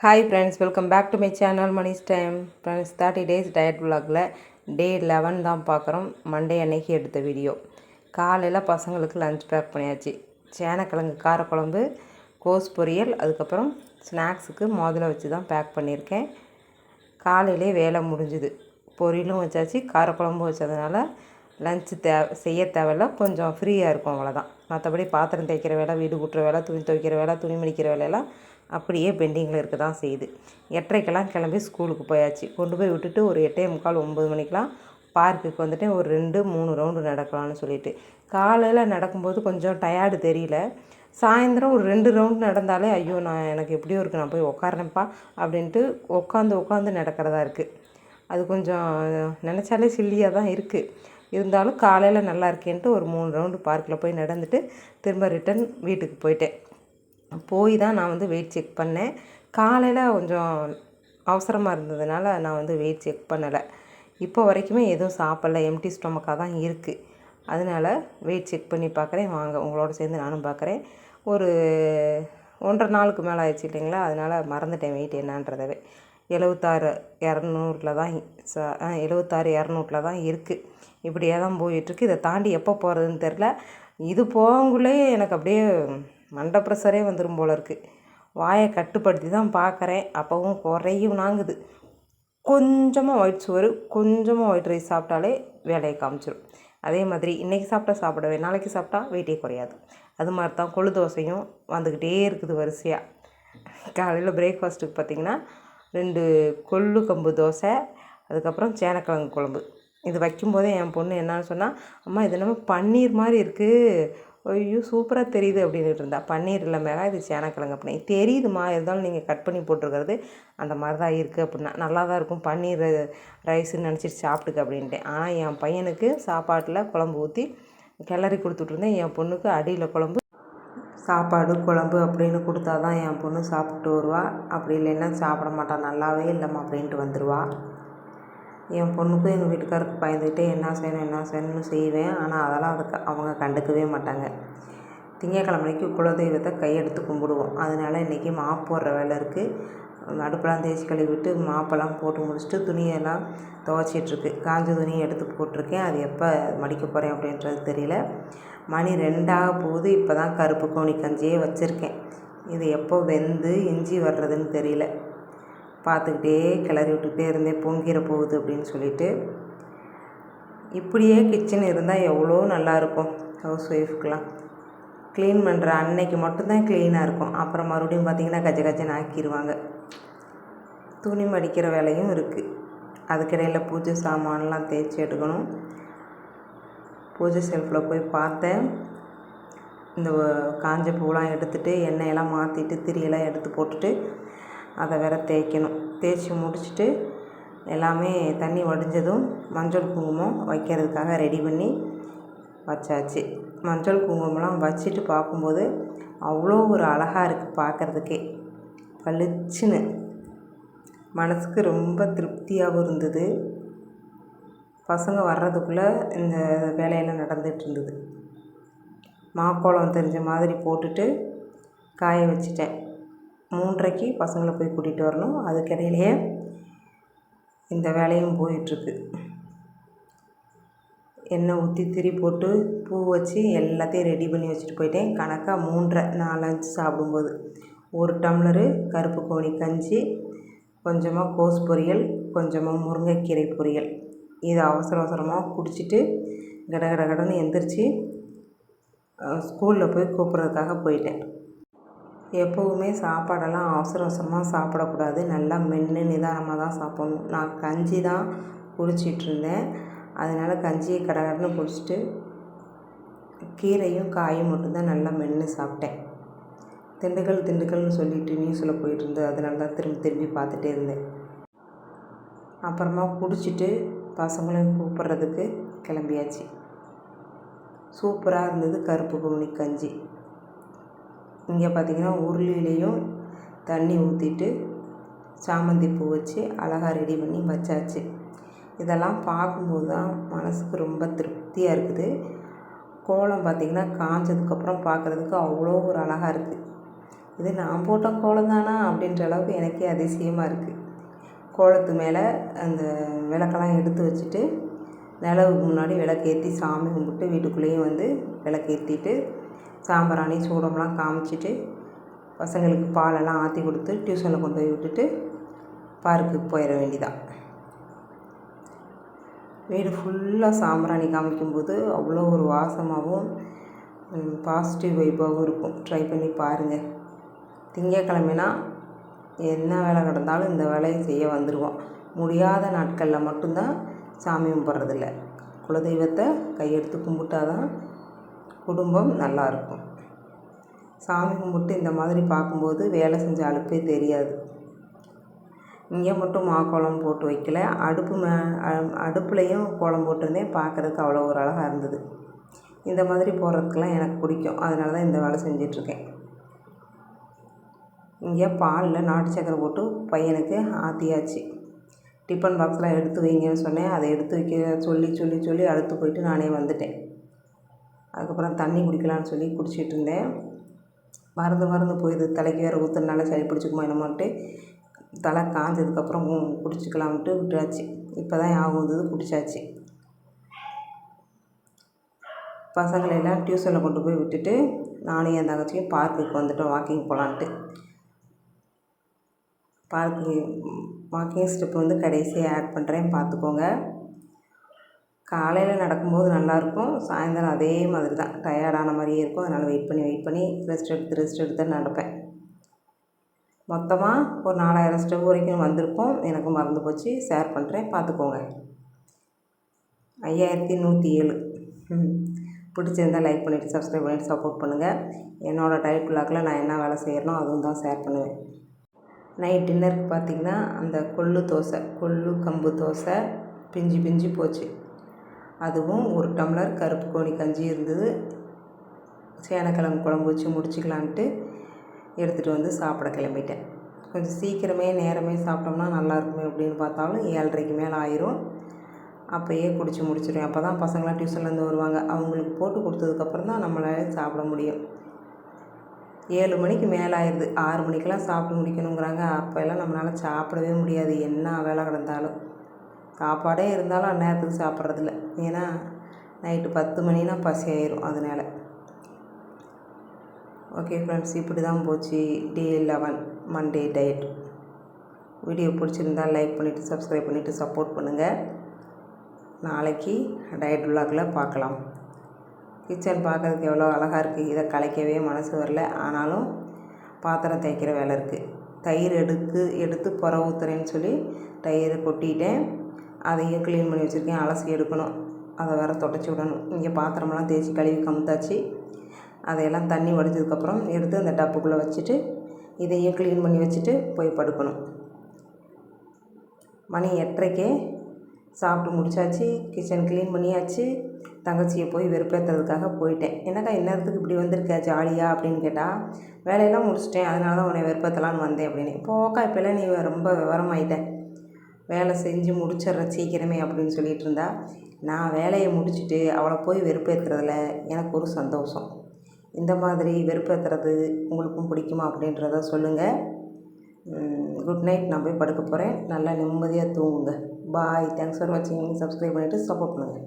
Hi friends, welcome back to my channel Mani's time. Friends, 30 days diet விலாகில் day 11 தான் பார்க்குறோம். Monday அன்னைக்கு எடுத்த வீடியோ. காலையில் பசங்களுக்கு லஞ்ச் பேக் பண்ணியாச்சு. சேனக்கிழங்கு காரக்குழம்பு, கோஸ் பொரியல், அதுக்கப்புறம் ஸ்நாக்ஸுக்கு முதல்ல வச்சு தான் பேக் பண்ணியிருக்கேன். காலையிலே வேலை முடிஞ்சுது. பொரியலும் வச்சாச்சு, காரக்குழம்பும் வச்சதுனால லஞ்சு செய்ய தேவையில்ல, கொஞ்சம் ஃப்ரீயாக இருக்கும், அவ்வளோதான். மற்றபடி பாத்திரம் தேய்க்கிற வேலை, வீடு கூட்டுற வேலை, துணி துவைக்கிற வேலை, துணி மடிக்கிற வேலையெல்லாம் அப்படியே பெண்டிங்கில் இருக்க தான் செய்யுது. 8:30க்கெல்லாம் கிளம்பி ஸ்கூலுக்கு போயாச்சு. கொண்டு போய் விட்டுட்டு ஒரு 8:45 9 மணிக்கெலாம் பார்க்குக்கு வந்துட்டு ஒரு 2-3 ரவுண்டு நடக்கலாம்னு சொல்லிட்டு. காலையில் நடக்கும்போது கொஞ்சம் டயர்டு தெரியல. சாயந்தரம் ஒரு 2 ரவுண்டு நடந்தாலே ஐயோ எனக்கு எப்படியோ இருக்குது, நான் போய் உட்காரேன்ப்பா அப்படின்ட்டு உட்காந்து நடக்கிறதா இருக்குது. அது கொஞ்சம் நினச்சாலே சில்லியாக தான் இருக்குது. இருந்தாலும் காலையில் நல்லா இருக்கேன்ட்டு ஒரு 3 ரவுண்டு பார்க்கில் போய் நடந்துட்டு திரும்ப ரிட்டன் வீட்டுக்கு போயிட்டேன். போய் தான் நான் வெயிட் செக் பண்ணேன். காலையில் கொஞ்சம் அவசரமாக இருந்ததுனால நான் வெயிட் செக் பண்ணலை. இப்போ வரைக்குமே எதுவும் சாப்பிடல, எம்டி ஸ்டொமக்காக தான் இருக்குது. அதனால் வெயிட் செக் பண்ணி பார்க்குறேன். வாங்க, உங்களோட சேர்ந்து நானும் பார்க்குறேன். ஒரு 1.5 நாளுக்கு மேலே ஆயிடுச்சு இல்லைங்களா, அதனால் மறந்துட்டேன் வெயிட் என்னன்றதவே. 76,200 தான் 76,200 தான் இருக்குது. இப்படியே தான் போயிட்டுருக்கு. இதை தாண்டி எப்போ போகிறதுன்னு தெரில. இது போகக்குள்ளே எனக்கு அப்படியே மண்டை ப்ரெஷரே வந்துடும் போல இருக்குது. வாயை கட்டுப்படுத்தி தான் பார்க்குறேன். அப்போவும் குறையும் நாங்குது. கொஞ்சமாக ஒயிட் சோறு, கொஞ்சமாக ஒயிட் ரைஸ் சாப்பிட்டாலே வேலையை காமிச்சிடும். அதே மாதிரி இன்றைக்கி சாப்பிடவே நாளைக்கு சாப்பிட்டா வெயிட்டே குறையாது. அது மாதிரி தான் கொள்ளு தோசையும் வந்துக்கிட்டே இருக்குது வரிசையாக. காலையில் பிரேக்ஃபாஸ்ட்டுக்கு பார்த்திங்கன்னா 2 கொள்ளு கம்பு தோசை, அதுக்கப்புறம் சேனக்கிழங்கு குழம்பு. இது வைக்கும்போதே என் பொண்ணு என்னன்னு சொன்னால், அம்மா இது நம்ம பன்னீர் மாதிரி இருக்குது, ஐயோ சூப்பராக தெரியுது அப்படின்ட்டு இருந்தா. பன்னீர் இல்லை மேகா, இது சேனக்கிழங்கு அப்படின்னு தெரியுதுமா, இருந்தாலும் நீங்கள் கட் பண்ணி போட்டிருக்கிறது அந்த மாதிரி தான் இருக்குது அப்படின்னா. நல்லா தான் இருக்கும், பன்னீர் ரைஸுன்னு நினச்சிட்டு சாப்பிட்டுக்க அப்படின்ட்டேன். ஆனால் என் பையனுக்கு சாப்பாட்டில் குழம்பு ஊற்றி கிளறி கொடுத்துட்ருந்தேன். என் பொண்ணுக்கு அடியில் குழம்பு, சாப்பாடு குழம்பு அப்படின்னு கொடுத்தா தான் என் பொண்ணு சாப்பிட்டு வருவாள். அப்படி இல்லைன்னா சாப்பிட மாட்டாள். நல்லாவே இல்லைம்மா அப்படின்ட்டு வந்துடுவாள். என் பொண்ணுக்கும் எங்கள் வீட்டுக்காருக்கு பயந்துக்கிட்டே என்ன செய்யணும்னு செய்வேன். ஆனால் அதெல்லாம் அவங்க கண்டுக்கவே மாட்டாங்க. திங்கக்கிழமைக்கு குலதெய்வத்தை கையெடுத்து கும்பிடுவோம். அதனால் இன்றைக்கி மாப்பு போடுற வேலை இருக்குது. அடுப்பெல்லாம் தேய்ச்சி கழுவிட்டு மாப்பெல்லாம் போட்டு முடிச்சுட்டு துணியெல்லாம் துவைச்சிட்ருக்கு. காஞ்ச துணியை எடுத்து போட்டிருக்கேன். அது எப்போ மடிக்க போகிறேன் அப்படின்றது தெரியல. மணி 2 ஆக போகுது. இப்போ தான் கருப்பு கோணி கஞ்சியே வச்சுருக்கேன். இது எப்போ வெந்து இஞ்சி வர்றதுன்னு தெரியல. பார்த்துக்கிட்டே கிளறி விட்டுக்கிட்டே இருந்தேன், பொங்கிற போகுது அப்படின்னு சொல்லிட்டு. இப்படியே கிச்சன் இருந்தால் எவ்வளோ நல்லாயிருக்கும். ஹவுஸ் ஒய்ஃப்க்கெலாம் க்ளீன் பண்ணுற அன்னைக்கு மட்டும்தான் க்ளீனாக இருக்கும். அப்புறம் மறுபடியும் பார்த்திங்கன்னா கஜன்னு ஆக்கிடுவாங்க. துணி மடிக்கிற வேலையும் இருக்குது. அதுக்கிடையில் பூஜை சாமான்லாம் தேய்ச்சி எடுக்கணும். பூஜை செல்ஃபில் போய் பார்த்தேன். இந்த காஞ்ச பூவெலாம் எடுத்துகிட்டு எண்ணெயெல்லாம் மாற்றிட்டு திரியெல்லாம் எடுத்து போட்டுட்டு அதை வேற தேய்க்கணும். தேய்ச்சி முடிச்சுட்டு எல்லாமே தண்ணி வடிஞ்சதும் மஞ்சள் குங்குமம் வைக்கிறதுக்காக ரெடி பண்ணி வச்சாச்சு. மஞ்சள் குங்குமம்லாம் வச்சுட்டு பார்க்கும்போது அவ்வளோ ஒரு அழகாக இருக்குது பார்க்குறதுக்கே. பளிச்சுன்னு மனதுக்கு ரொம்ப திருப்தியாகவும் இருந்தது. பசங்க வர்றதுக்குள்ளே இந்த வேலையெல்லாம் நடந்துகிட்டு இருந்தது. மாக்கோளம் தெரிஞ்ச மாதிரி போட்டுட்டு காய வச்சிட்டேன். 3:30க்கு பசங்களை போய் கூட்டிகிட்டு வரணும். அதுக்கிடையிலேயே இந்த வேலையும் போயிட்டுருக்கு. எண்ணெய் ஊற்றி திரி போட்டு பூ வச்சு எல்லாத்தையும் ரெடி பண்ணி வச்சுட்டு போயிட்டேன். கணக்காக 3:30 நான் லஞ்ச் சாப்பிடும்போது 1 டம்ளரு கருப்பு கோணி கஞ்சி, கொஞ்சமாக கோஸ் பொரியல், கொஞ்சமாக முருங்கைக்கீரை பொரியல். இதை அவசரமாக குடிச்சிட்டு கடன்னு எந்திரிச்சு ஸ்கூலில் போய் கூப்பிட்றதுக்காக போயிட்டேன். எப்போவுமே சாப்பாடெல்லாம் அவசரமாக சாப்பிடக்கூடாது. நல்லா மென்று நிதானமாக தான் சாப்பிட்ணும். நான் கஞ்சி தான் குடிச்சிட்ருந்தேன். அதனால் கஞ்சியை கடன்னு குடிச்சிட்டு கீரையும் காயும் மட்டும்தான் நல்லா மென்று சாப்பிட்டேன். திண்டுக்கல்னு சொல்லிட்டு நியூஸில் போயிட்டுருந்து, அதனால தான் திரும்பி பார்த்துட்டே இருந்தேன். அப்புறமா குடிச்சிட்டு பசங்களையும் கூப்பிட்றதுக்கு கிளம்பியாச்சு. சூப்பராக இருந்தது கருப்பு கவுனி கஞ்சி. இங்கே பார்த்திங்கன்னா உருளிலையும் தண்ணி ஊற்றிட்டு சாமந்தி பூ வச்சு அழகாக ரெடி பண்ணி வச்சாச்சு. இதெல்லாம் பார்க்கும்போது தான் மனதுக்கு ரொம்ப திருப்தியாக இருக்குது. கோலம் பார்த்திங்கன்னா காஞ்சதுக்கப்புறம் பார்க்குறதுக்கு அவ்வளோ ஒரு அழகாக இருக்குது. இது நான் போட்ட கோலம் தானா அப்படின்ற அளவுக்கு எனக்கே அதிசயமாக இருக்குது. கோலத்து மேலே அந்த விளக்கெல்லாம் எடுத்து வச்சுட்டு நிலவுக்கு முன்னாடி விளக்கேற்றி சாமி கும்பிட்டு வீட்டுக்குள்ளேயும் வந்து விளக்கேற்றிட்டு சாம்பிராணி சூடம்லாம் காமிச்சிட்டு பசங்களுக்கு பாலெல்லாம் ஆற்றி கொடுத்து டியூஷனில் கொண்டு போய் விட்டுட்டு பார்க்குக்கு போயிட வேண்டியதான். வீடு ஃபுல்லாக சாம்பிராணி காமிக்கும்போது அவ்வளோ ஒரு வாசமாகவும் பாசிட்டிவ் வைப்பாகவும் இருக்கும். ட்ரை பண்ணி பாருங்கள். திங்கக்கிழமைனா என்ன வேலை கிடந்தாலும் இந்த வேலையை செய்ய வந்துடுவோம். முடியாத நாட்களில் மட்டும்தான் சாமி கும்பிட்றதில்ல. குலதெய்வத்தை கையெடுத்து கும்பிட்டாதான் குடும்பம் நல்லாயிருக்கும். சாமி கும்பிட்டு இந்த மாதிரி பார்க்கும்போது வேலை செஞ்ச அலுப்பே தெரியாது. இங்கே மட்டும் மாக்கோலம் போட்டு வைக்கல, அடுப்புலையும் கோலம் போட்டிருந்தேன். பார்க்குறதுக்கு அவ்வளோ ஒரு அழகாக இருந்தது. இந்த மாதிரி போடுறதுக்கெல்லாம் எனக்கு பிடிக்கும். அதனால தான் இந்த வேலை செஞ்சிட்ருக்கேன். இங்கே பாலில் நாட்டு சக்கரை போட்டு பையனுக்கு ஆற்றியாச்சு. டிஃபன் பாக்ஸில் எடுத்து வைங்கன்னு சொன்னேன். அதை எடுத்து வைக்க சொல்லி அழுத்து போயிட்டு நானே வந்துட்டேன். அதுக்கப்புறம் தண்ணி குடிக்கலான்னு சொல்லி குடிச்சிட்டு இருந்தேன். மருந்து போயிடுது. தலைக்கு வேறு ஊற்றுறதுனால சளி பிடிச்சிக்குமா என்னமோன்ட்டு தலை காஞ்சதுக்கப்புறம் குடிச்சிக்கலாம்ட்டு விட்டாச்சு. இப்போ தான் ஞாபகம் வந்தது, குடித்தாச்சு. பசங்களெல்லாம் டியூஷனில் கொண்டு போய் விட்டுட்டு நானும் என் தங்கச்சியும் பார்க்குக்கு வந்துட்டோம். வாக்கிங் போகலான்ட்டு. வாக்கிங் ஸ்டெப் வந்து கடைசியாக ஆட் பண்ணுறேன், பார்த்துக்கோங்க. காலையில் நடக்கும்போது நல்லாயிருக்கும், சாயந்தரம் அதே மாதிரி தான் டயர்டான மாதிரியே இருக்கும். அதனால் வெயிட் பண்ணி ரெஸ்ட் எடுத்து நடப்பேன். மொத்தமாக ஒரு 4000 ஸ்டெப் வரைக்கும் வந்திருக்கும். எனக்கு மறந்து போச்சு, ஷேர் பண்ணுறேன், பார்த்துக்கோங்க. 5107. பிடிச்சிருந்தால் லைக் பண்ணிவிட்டு சப்ஸ்கிரைப் பண்ணிவிட்டு சப்போர்ட் பண்ணுங்கள். என்னோடய டயட் விளாக்கில் நான் என்ன வேலை செய்கிறனோ அதுவும் தான் ஷேர் பண்ணுவேன். நைட் டின்னருக்கு பார்த்திங்கன்னா அந்த கொள்ளு கம்பு தோசை பிஞ்சு போச்சு. அதுவும் ஒரு டம்ளர் கருப்பு கோணி கஞ்சி இருந்தது. சேனக்கிழங்கு குழம்பு வச்சு முடிச்சிக்கலான்ட்டு எடுத்துகிட்டு வந்து சாப்பிட கிளம்பிட்டேன். கொஞ்சம் சீக்கிரமே நேரமே சாப்பிட்டோம்னா நல்லாயிருக்குமே அப்படின்னு பார்த்தாலும் 7:30க்கு மேலே ஆயிரும். அப்போயே குடித்து முடிச்சிடுவேன். அப்போ தான் பசங்களாம் டியூஷன்லேருந்து வருவாங்க. அவங்களுக்கு போட்டு கொடுத்ததுக்கப்புறம் தான் நம்மளால் சாப்பிட முடியும். 7 மணிக்கு மேலே ஆயிடுது. 6 மணிக்கெல்லாம் சாப்பிட்டு முடிக்கணுங்கிறாங்க. அப்போல்லாம் நம்மளால் சாப்பிடவே முடியாது, என்ன வேலை கிடந்தாலும். சாப்பாடே இருந்தாலும் அந்நேரத்துக்கு சாப்பிட்றதில்ல. ஏன்னா நைட்டு 10 மணினா பசி ஆயிரும். அதனால் ஓகே ஃப்ரெண்ட்ஸ், இப்படி தான் போச்சு Day 11 மண்டே டயட். வீடியோ பிடிச்சிருந்தால் லைக் பண்ணிவிட்டு சப்ஸ்கிரைப் பண்ணிவிட்டு சப்போர்ட் பண்ணுங்கள். நாளைக்கு டயட் விளாகில் பார்க்கலாம். கிச்சன் பார்க்குறதுக்கு எவ்வளோ அழகாக இருக்குது. இதை கலைக்கவே மனசு வரல. ஆனாலும் பாத்திரம் தேய்க்கிற வேலை இருக்குது. தயிர் எடுத்து புற ஊற்றுறேன்னு சொல்லி தயிரை கொட்டிட்டேன். அதையும் க்ளீன் பண்ணி வச்சுருக்கேன். அலசி எடுக்கணும், அதை வேறு தொடச்சி விடணும். இங்கே பாத்திரமெல்லாம் தேய்ச்சி கழுவி கமுத்தாச்சு. அதையெல்லாம் தண்ணி வடிச்சதுக்கப்புறம் எடுத்து அந்த டப்புக்குள்ளே வச்சுட்டு இதையும் க்ளீன் பண்ணி வச்சுட்டு போய் படுக்கணும். மணி 8:30க்கே சாப்பிட்டு முடிச்சாச்சு. கிச்சன் க்ளீன் பண்ணியாச்சு. தங்கச்சியை போய் வெறுப்பேற்றுறதுக்காக போயிட்டேன். என்னக்கா இந்நேரத்துக்கு இப்படி வந்திருக்க ஜாலியாக அப்படின்னு கேட்டால், வேலையெல்லாம் முடிச்சிட்டேன், அதனால தான் உன்னை வெறுப்பேற்றலான்னு வந்தேன் அப்படின்னு. போக்கா இப்போல்லாம் நீ ரொம்ப விவரமாயிட்ட, வேலை செஞ்சு முடிச்சிட்றேன் சீக்கிரமே அப்படின்னு சொல்லிகிட்டு இருந்தா. நான் வேலையை முடிச்சுட்டு அவளை போய் வெறுப்பேற்றுறதுல எனக்கு ஒரு சந்தோஷம். இந்த மாதிரி வெறுப்பேற்றுறது உங்களுக்கும் பிடிக்குமா அப்படின்றத சொல்லுங்கள். Good night. நான் போய் படுக்க போகிறேன். நல்லா நிம்மதியாக தூங்குங்க. பாய். தேங்க்ஸ் ஃபார் வாட்சிங். சப்ஸ்கிரைப் பண்ணிவிட்டு சப்போர்ட் பண்ணுங்கள்.